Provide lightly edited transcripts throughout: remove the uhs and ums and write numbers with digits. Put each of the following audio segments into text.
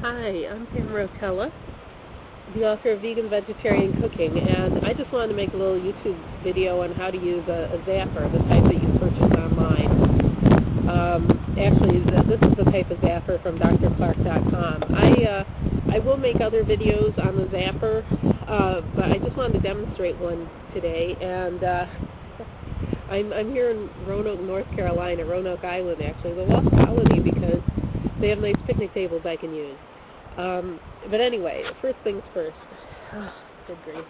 Hi, I'm Pam Rotella, the author of Vegan Vegetarian Cooking, and I just wanted to make a little YouTube video on how to use a zapper, the type that you purchase online. Actually, this is the type of zapper from drclark.com. I will make other videos on the zapper, but I just wanted to demonstrate one today, and I'm here in Roanoke, North Carolina, Roanoke Island actually, the lost colony, because they have nice picnic tables I can use. But anyway, first things first. Good grief.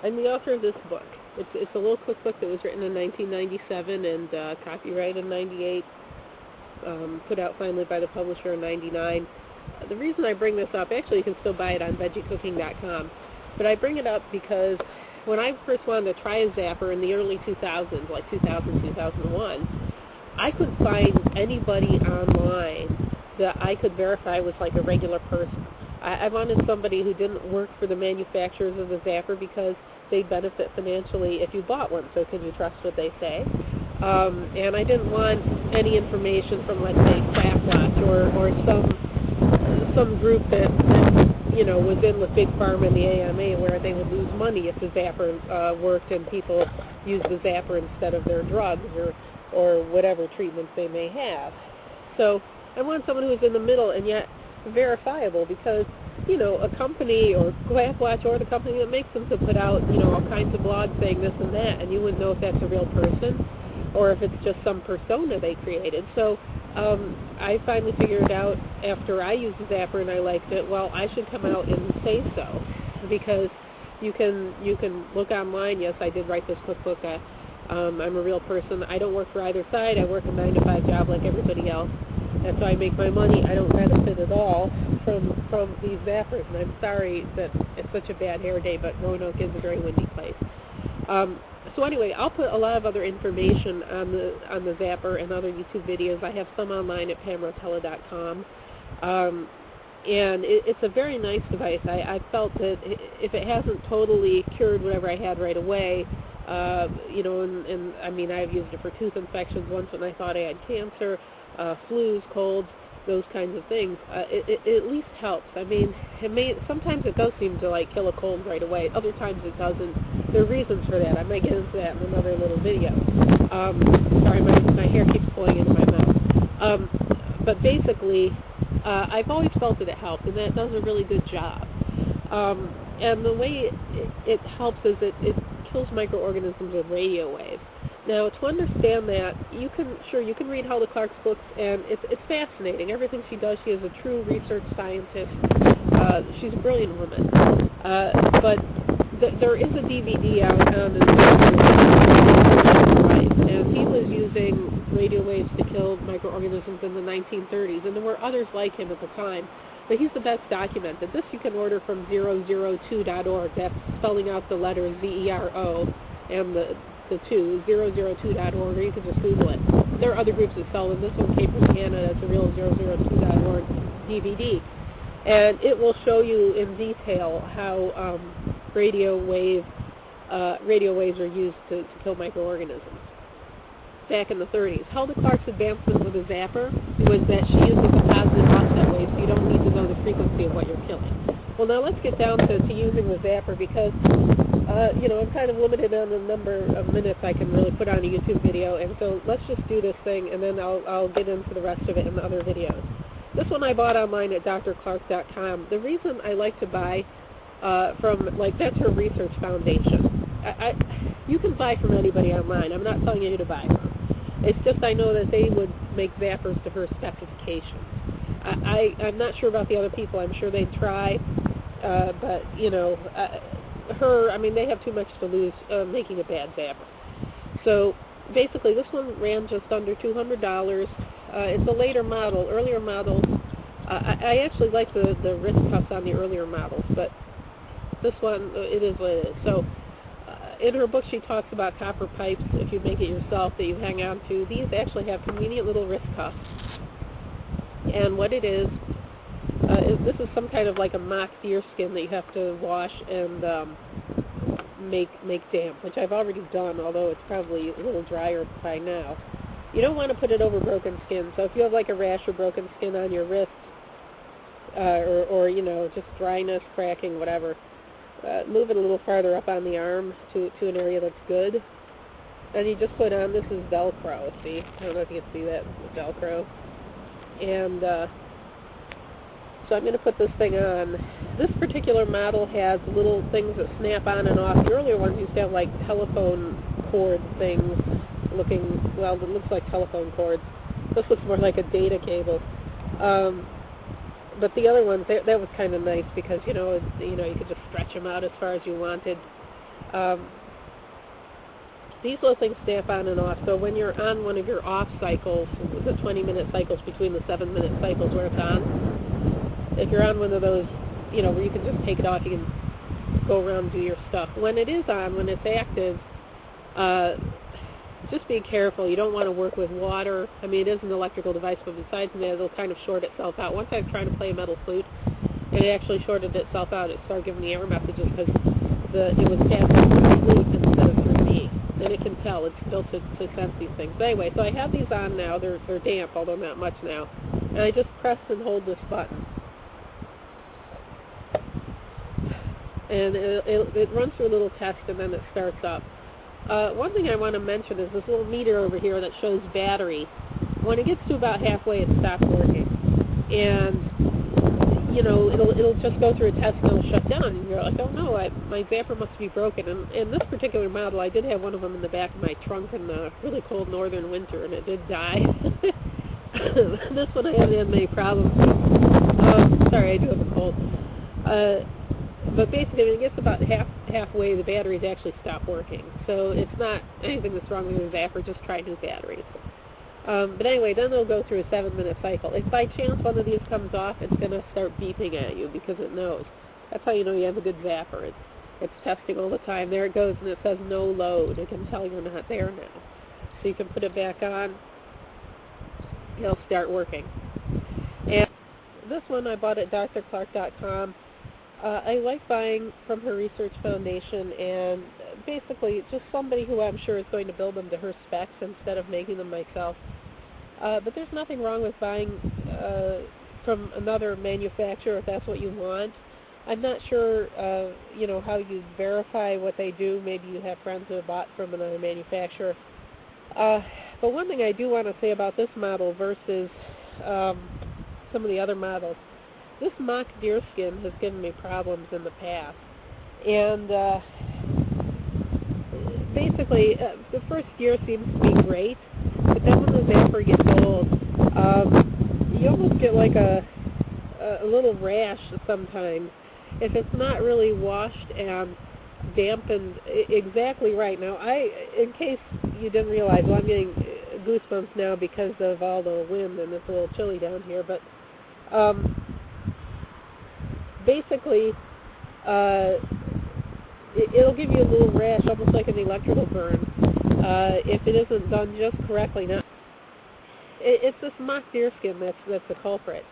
I'm the author of this book. It's a little cookbook that was written in 1997 and copyrighted in 98, put out finally by the publisher in 99. The reason I bring this up, actually you can still buy it on veggieCooking.com, but I bring it up because when I first wanted to try a zapper in the early 2000s, like 2000, 2001, I couldn't find anybody online that I could verify was like a regular person. I wanted somebody who didn't work for the manufacturers of the zapper because they benefit financially if you bought one, so can you trust what they say? And I didn't want any information from, let's say, Craftwatch or some group that was in with Big Pharma and the AMA where they would lose money if the zapper worked and people used the zapper instead of their drugs or whatever treatments they may have. So I want someone who's in the middle and yet verifiable, because, a company or Craftwatch or the company that makes them could put out, all kinds of blogs saying this and that, and you wouldn't know if that's a real person or if it's just some persona they created. So I finally figured out after I used the zapper and I liked it, well, I should come out and say so, because you can look online. Yes, I did write this cookbook. I'm a real person. I don't work for either side. I work a 9-to-5 job like everybody else. That's how I make my money. I don't benefit at all from these zappers, and I'm sorry that it's such a bad hair day, but Roanoke is a very windy place. So anyway, I'll put a lot of other information on the zapper and other YouTube videos. I have some online at pamrotella.com. And it's a very nice device. I felt that if it hasn't totally cured whatever I had right away, and I mean, I've used it for tooth infections once when I thought I had cancer, flus, colds, those kinds of things. It at least helps. I mean, sometimes it does seem to like kill a cold right away. Other times it doesn't. There are reasons for that. I might get into that in another little video. Sorry, my hair keeps pulling into my mouth. But basically, I've always felt that it helped, and that does a really good job. And the way it helps is it kills microorganisms with radio waves. Now, to understand that, you can read Hulda Clark's books, and it's fascinating. Everything she does, she is a true research scientist. She's a brilliant woman. But there is a DVD out on the and he was using radio waves to kill microorganisms in the 1930s, and there were others like him at the time. But he's the best documented. This you can order from 002.org. That's spelling out the letters ZERO and the 002.org, or you can just Google it. There are other groups that sell them. This one came from Canada. It's a real 002.org DVD. And it will show you in detail how radio waves are used to kill microorganisms. Back in the 30s. Hulda Clark's advancement with a zapper was that she uses a positive offset wave, so you don't need to know the frequency of what you're killing. Well, now let's get down to using the zapper, because I'm kind of limited on the number of minutes I can really put on a YouTube video, and so let's just do this thing, and then I'll get into the rest of it in the other videos. This one I bought online at drclark.com. The reason I like to buy that's her research foundation. You can buy from anybody online. I'm not telling you who to buy from. It's just I know that they would make zappers to her specifications. I'm not sure about the other people. I'm sure they'd try, but they have too much to lose making a bad zapper. So basically, this one ran just under $200. It's a later model. Earlier model, I actually like the wrist cuffs on the earlier models, but this one, it is what it is. So in her book, she talks about copper pipes, if you make it yourself, that you hang on to. These actually have convenient little wrist cuffs. And what it is this is some kind of like a mock deer skin that you have to wash and make damp, which I've already done, although it's probably a little drier by now. You don't want to put it over broken skin. So if you have like a rash or broken skin on your wrist, or you know, just dryness, cracking, whatever, move it a little farther up on the arm to an area that's good. Then you just put on, this is Velcro, see? I don't know if you can see that, Velcro. And so I'm going to put this thing on. This particular model has little things that snap on and off. The earlier ones used to have like telephone cord things looking, well, it looks like telephone cords. This looks more like a data cable. But the other ones, that was kind of nice because, you know, you could just stretch them out as far as you wanted. These little things snap on and off, so when you're on one of your off cycles, the 20-minute cycles between the 7-minute cycles where it's on, if you're on one of those, you know, where you can just take it off, you can go around and do your stuff. When it is on, when it's active, just be careful. You don't want to work with water. I mean, it is an electrical device, but besides that, it'll kind of short itself out. Once I was trying to play a metal flute, and it actually shorted itself out. It started giving me error messages because it was passing through the flute instead of through me. And it can tell. It's built to sense these things. But anyway, so I have these on now. They're damp, although not much now. And I just press and hold this button. And it runs through a little test, and then it starts up. One thing I want to mention is this little meter over here that shows battery. When it gets to about halfway, it stops working. And, you know, it'll just go through a test and it'll shut down. And you're like, oh no, my zapper must be broken. And in this particular model, I did have one of them in the back of my trunk in the really cold northern winter, and it did die. This one I haven't had many problems with. Sorry, I do have a cold. But basically, when it gets about halfway, the batteries actually stop working. So it's not anything that's wrong with the zapper, just try new batteries. But anyway, then they'll go through a 7-minute cycle. If by chance one of these comes off, it's going to start beeping at you because it knows. That's how you know you have a good zapper. It's testing all the time. There it goes, and it says no load. It can tell you're not there now. So you can put it back on. It'll start working. And this one I bought at drclark.com. I like buying from her research foundation, and basically just somebody who I'm sure is going to build them to her specs instead of making them myself. But there's nothing wrong with buying from another manufacturer if that's what you want. I'm not sure, you know, how you verify what they do. Maybe you have friends who have bought from another manufacturer. But one thing I do want to say about this model versus some of the other models, this mock deerskin has given me problems in the past. And basically, the first year seems to be great, but then when the zapper gets old, you almost get like a little rash sometimes if it's not really washed and dampened exactly right. Now, in case you didn't realize, well, I'm getting goosebumps now because of all the wind and it's a little chilly down here, but basically, it'll give you a little rash, almost like an electrical burn, if it isn't done just correctly. Now, it's this mock deerskin that's the culprit.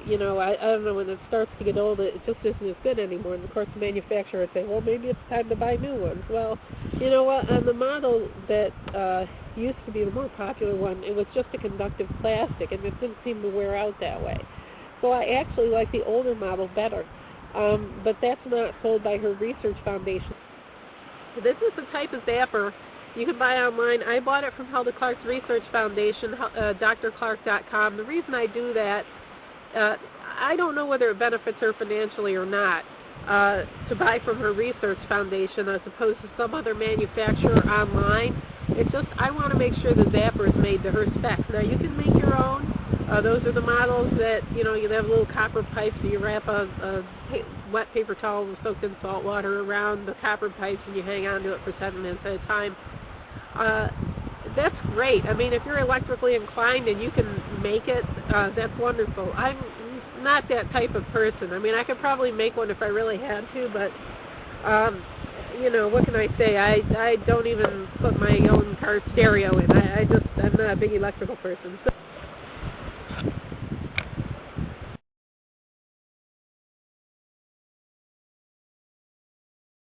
You know, I don't know, when it starts to get old, it just isn't as good anymore. And of course, the manufacturer would say, well, maybe it's time to buy new ones. Well, you know what? On the model that used to be the more popular one, it was just a conductive plastic, and it didn't seem to wear out that way. So I actually like the older model better. But that's not sold by her research foundation. This is the type of zapper you can buy online. I bought it from Hulda Clark's research foundation, drclark.com. The reason I do that, I don't know whether it benefits her financially or not to buy from her research foundation as opposed to some other manufacturer online. It's just I want to make sure the zapper is made to her specs. Now, you can make your own. Those are the models that, you know, you have little copper pipes, so you wrap a wet paper towel soaked in salt water around the copper pipes and you hang on to it for 7 minutes at a time. That's great. I mean, if you're electrically inclined and you can make it, that's wonderful. I'm not that type of person. I mean, I could probably make one if I really had to, but, you know, what can I say? I don't even put my own car stereo in. I'm not a big electrical person. So